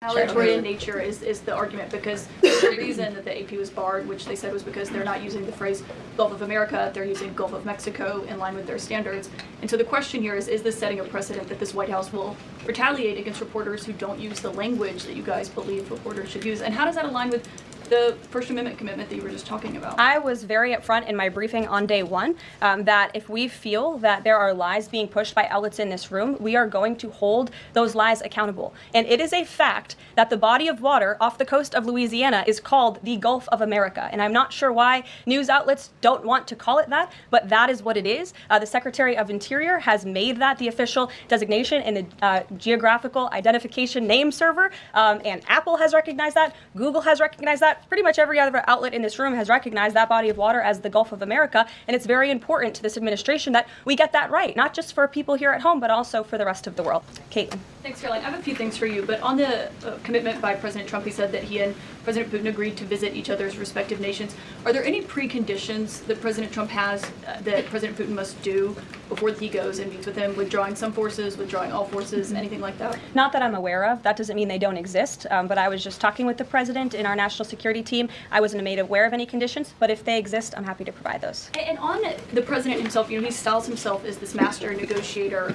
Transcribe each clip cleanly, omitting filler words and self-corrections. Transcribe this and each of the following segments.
Retaliatory in nature is the argument, because the reason that the AP was barred, which they said was because they're not using the phrase Gulf of America, they're using Gulf of Mexico in line with their standards. And so the question here is this setting a precedent that this White House will retaliate against reporters who don't use the language that you guys believe reporters should use? And how does that align with the First Amendment commitment that you were just talking about? I was very upfront in my briefing on day one that if we feel that there are lies being pushed by outlets in this room, we are going to hold those lies accountable. And it is a fact that the body of water off the coast of Louisiana is called the Gulf of America. And I'm not sure why news outlets don't want to call it that, but that is what it is. The Secretary of Interior has made that the official designation in the geographical identification name server, and Apple has recognized that, Google has recognized that. Pretty much every other outlet in this room has recognized that body of water as the Gulf of America, and it's very important to this administration that we get that right, not just for people here at home, but also for the rest of the world. Caitlin. Thanks, Karoline. I have a few things for you, but on the commitment by President Trump, he said that he and President Putin agreed to visit each other's respective nations. Are there any preconditions that President Trump has that President Putin must do before he goes and meets with him, withdrawing some forces, withdrawing all forces, anything like that? Not that I'm aware of. That doesn't mean they don't exist, but I was just talking with the president in our national security team. I wasn't made aware of any conditions, but if they exist, I'm happy to provide those. And on the president himself, he styles himself as this master negotiator.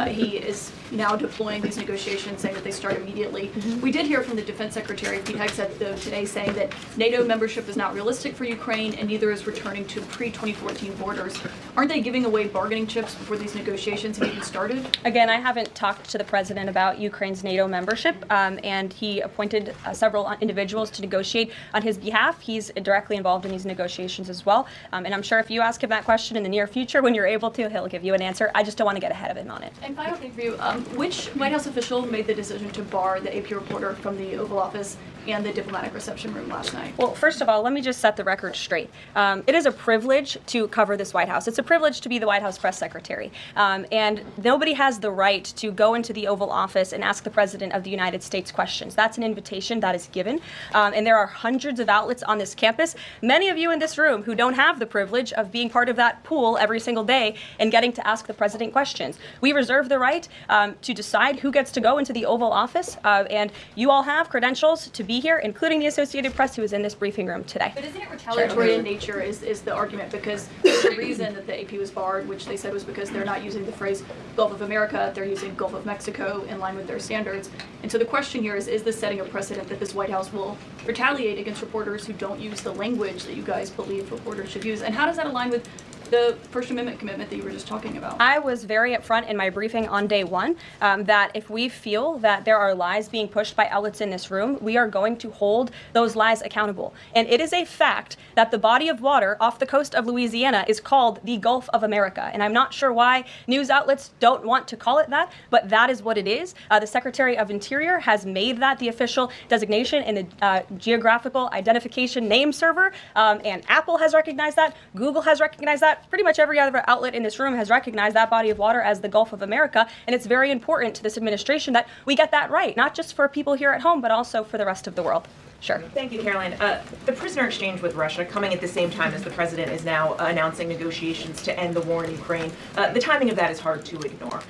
He is now deploying these negotiations, saying that they start immediately. We did hear from the Defense Secretary, Pete Hegseth, though, today, saying that NATO membership is not realistic for Ukraine, and neither is returning to pre-2014 borders. Aren't they giving away bargaining chips before these negotiations have even started? Again, I haven't talked to the president about Ukraine's NATO membership, and he appointed several individuals to negotiate on his behalf. He's directly involved in these negotiations as well, and I'm sure if you ask him that question in the near future, when you're able to, he'll give you an answer. I just don't want to get ahead of him on it. And final thing for you, which White House official made the decision to bar the AP reporter from the Oval Office and the diplomatic reception room last night? Well, first of all, let me just set the record straight. It is a privilege to cover this White House. It's a privilege to be the White House press secretary. And nobody has the right to go into the Oval Office and ask the President of the United States questions. That's an invitation that is given. And there are hundreds of outlets on this campus, many of you in this room who don't have the privilege of being part of that pool every single day and getting to ask the President questions. We reserve the right to decide who gets to go into the Oval Office, and you all have credentials to be here, including the Associated Press, who is in this briefing room today. But isn't it retaliatory in nature is the argument, because the reason that the AP was barred, which they said was because they're not using the phrase Gulf of America, they're using Gulf of Mexico in line with their standards. And so the question here is this setting a precedent that this White House will retaliate against reporters who don't use the language that you guys believe reporters should use? And how does that align with the First Amendment commitment that you were just talking about? I was very upfront in my briefing on day one that if we feel that there are lies being pushed by outlets in this room, we are going to hold those lies accountable. And it is a fact that the body of water off the coast of Louisiana is called the Gulf of America. And I'm not sure why news outlets don't want to call it that, but that is what it is. The Secretary of Interior has made that the official designation in the geographical identification name server, and Apple has recognized that, Google has recognized that. Pretty much every other outlet in this room has recognized that body of water as the Gulf of America, and it's very important to this administration that we get that right, not just for people here at home, but also for the rest of the world. Sure. Thank you, Karoline. The prisoner exchange with Russia coming at the same time as the president is now announcing negotiations to end the war in Ukraine. The timing of that is hard to ignore.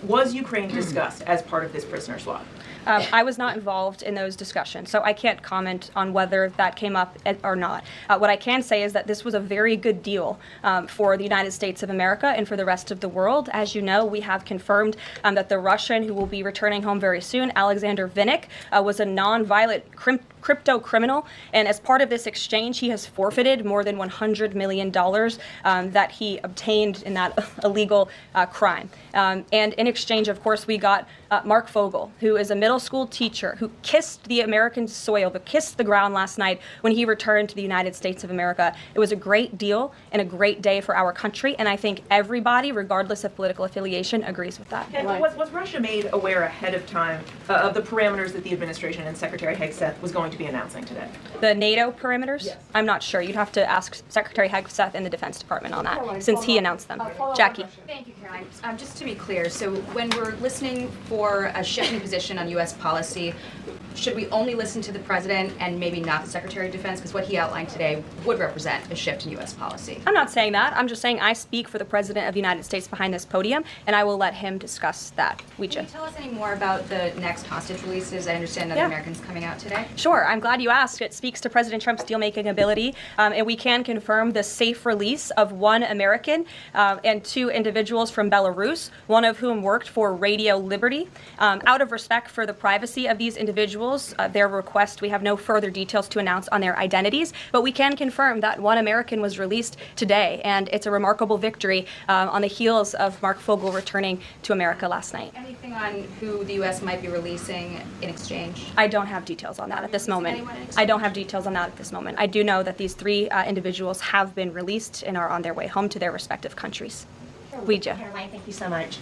Was Ukraine discussed as part of this prisoner swap? I was not involved in those discussions, so I can't comment on whether that came up or not. What I can say is that this was a very good deal for the United States of America and for the rest of the world. As you know, we have confirmed that the Russian who will be returning home very soon, Alexander Vinnik, was a non-violent crypto criminal, and as part of this exchange, he has forfeited more than $100 million that he obtained in that illegal crime. And in exchange, of course, we got Mark Fogel, who is a middle school teacher who kissed the American soil, but kissed the ground last night when he returned to the United States of America. It was a great deal and a great day for our country, and I think everybody, regardless of political affiliation, agrees with that. And was Russia made aware ahead of time of the parameters that the administration and Secretary Hegseth was going going to be announcing today? The NATO perimeters? Yes. I'm not sure. You'd have to ask Secretary Hegseth in the Defense Department on that, since he announced them. Jackie. Thank you, Caroline. Just to be clear, so when we're listening for a shift in position on U.S. policy, should we only listen to the president and maybe not the Secretary of Defense? Because what he outlined today would represent a shift in U.S. policy. I'm not saying that. I'm just saying I speak for the President of the United States behind this podium, and I will let him discuss that. Can you tell us any more about the next hostage releases? I understand other Americans coming out today. Sure. I'm glad you asked. It speaks to President Trump's deal-making ability, and we can confirm the safe release of one American and two individuals from Belarus, one of whom worked for Radio Liberty. Out of respect for the privacy of these individuals, their request, we have no further details to announce on their identities, but we can confirm that one American was released today, and it's a remarkable victory on the heels of Mark Fogel returning to America last night. Anything on who the U.S. might be releasing in exchange? I don't have details on that at this moment. anyone in I don't have details on that at this moment. I do know that these three individuals have been released and are on their way home to their respective countries. Ouija. Caroline, thank you so much.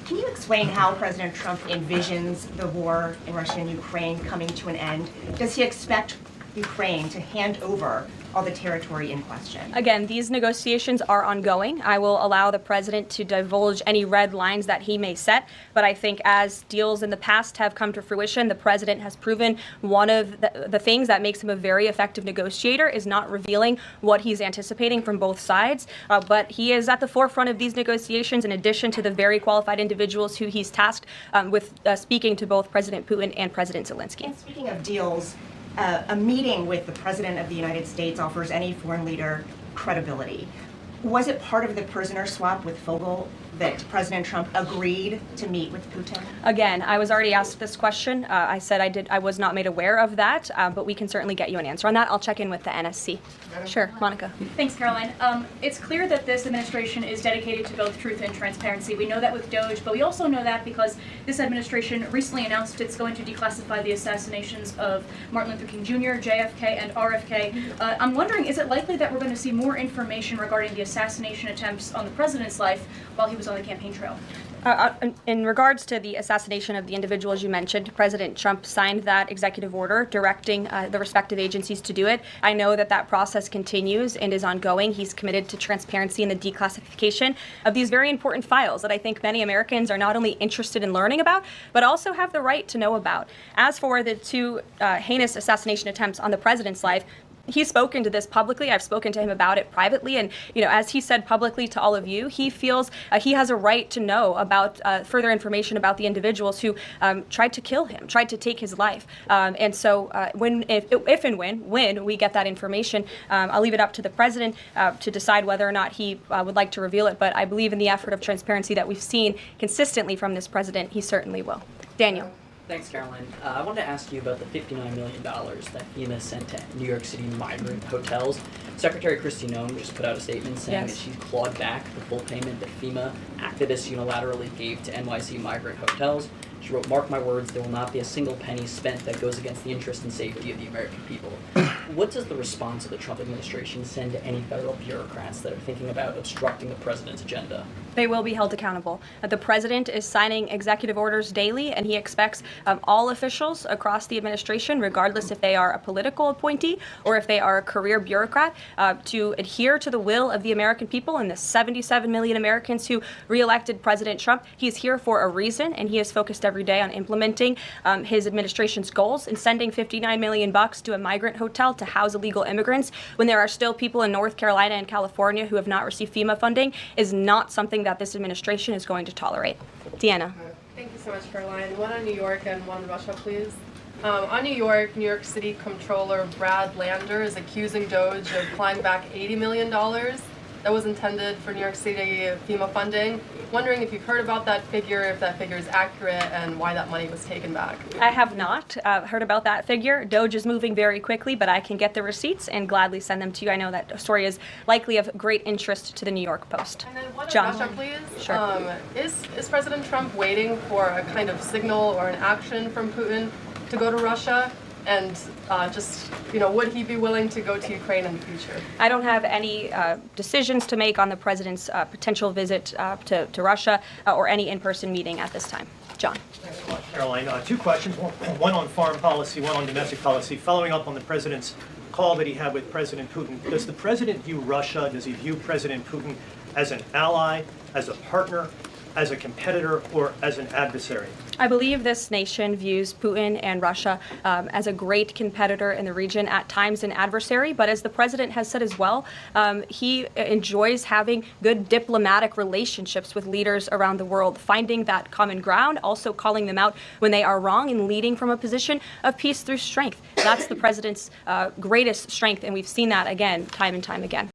Can you explain how President Trump envisions the war in Russia and Ukraine coming to an end? Does he expect Ukraine to hand over all the territory in question? Again, these negotiations are ongoing. I will allow the president to divulge any red lines that he may set, but I think as deals in the past have come to fruition, the president has proven one of the things that makes him a very effective negotiator is not revealing what he's anticipating from both sides, but he is at the forefront of these negotiations in addition to the very qualified individuals who he's tasked with speaking to both President Putin and President Zelensky. And speaking of deals, a meeting with the President of the United States offers any foreign leader credibility. Was it part of the prisoner swap with Fogel that President Trump agreed to meet with Putin? Again, I was already asked this question. I said I was not made aware of that, but we can certainly get you an answer on that. I'll check in with the NSC. Sure, Monica. Thanks, Caroline. It's clear that this administration is dedicated to both truth and transparency. We know that with Doge, but we also know that because this administration recently announced it's going to declassify the assassinations of Martin Luther King Jr., JFK, and RFK. I'm wondering, is it likely that we're going to see more information regarding the assassination attempts on the president's life while he was on the campaign trail? In regards to the assassination of the individuals you mentioned, President Trump signed that executive order directing the respective agencies to do it. I know that that process continues and is ongoing. He's committed to transparency in the declassification of these very important files that I think many Americans are not only interested in learning about, but also have the right to know about. As for the two heinous assassination attempts on the president's life, he's spoken to this publicly. I've spoken to him about it privately. And, as he said publicly to all of you, he feels he has a right to know about further information about the individuals who tried to kill him, tried to take his life. And so if and when we get that information, I'll leave it up to the president to decide whether or not he would like to reveal it. But I believe in the effort of transparency that we've seen consistently from this president, he certainly will. Daniel. Thanks, Caroline. I wanted to ask you about the $59 million that FEMA sent to New York City migrant hotels. Secretary Kristi Noem just put out a statement saying that she's clawed back the full payment that FEMA activists unilaterally gave to NYC migrant hotels. She wrote, "Mark my words, there will not be a single penny spent that goes against the interest and safety of the American people." What does the response of the Trump administration send to any federal bureaucrats that are thinking about obstructing the president's agenda? They will be held accountable. The president is signing executive orders daily, and he expects all officials across the administration, regardless if they are a political appointee or if they are a career bureaucrat, to adhere to the will of the American people and the 77 million Americans who reelected President Trump. He is here for a reason, and he is focused every day on implementing his administration's goals and sending $59 million to a migrant hotel to house illegal immigrants when there are still people in North Carolina and California who have not received FEMA funding is not something that this administration is going to tolerate. Deanna. Thank you so much, Caroline. One on New York and one on Russia, please. On New York City Comptroller Brad Lander is accusing Doge of clawing back $80 million that was intended for New York City FEMA funding. Wondering if you've heard about that figure, if that figure is accurate, and why that money was taken back. I have not heard about that figure. Doge is moving very quickly, but I can get the receipts and gladly send them to you. I know that story is likely of great interest to the New York Post. And then one on John. Russia, please. Sure. Is President Trump waiting for a kind of signal or an action from Putin to go to Russia? And would he be willing to go to Ukraine in the future? I don't have any decisions to make on the president's potential visit to Russia or any in-person meeting at this time. John. Caroline. Two questions, one on foreign policy, one on domestic policy. Following up on the president's call that he had with President Putin, does the president view Russia, does he view President Putin as an ally, as a partner, as a competitor, or as an adversary? I believe this nation views Putin and Russia as a great competitor in the region, at times an adversary, but as the president has said as well, he enjoys having good diplomatic relationships with leaders around the world, finding that common ground, also calling them out when they are wrong, and leading from a position of peace through strength. That's the president's greatest strength, and we've seen that again, time and time again.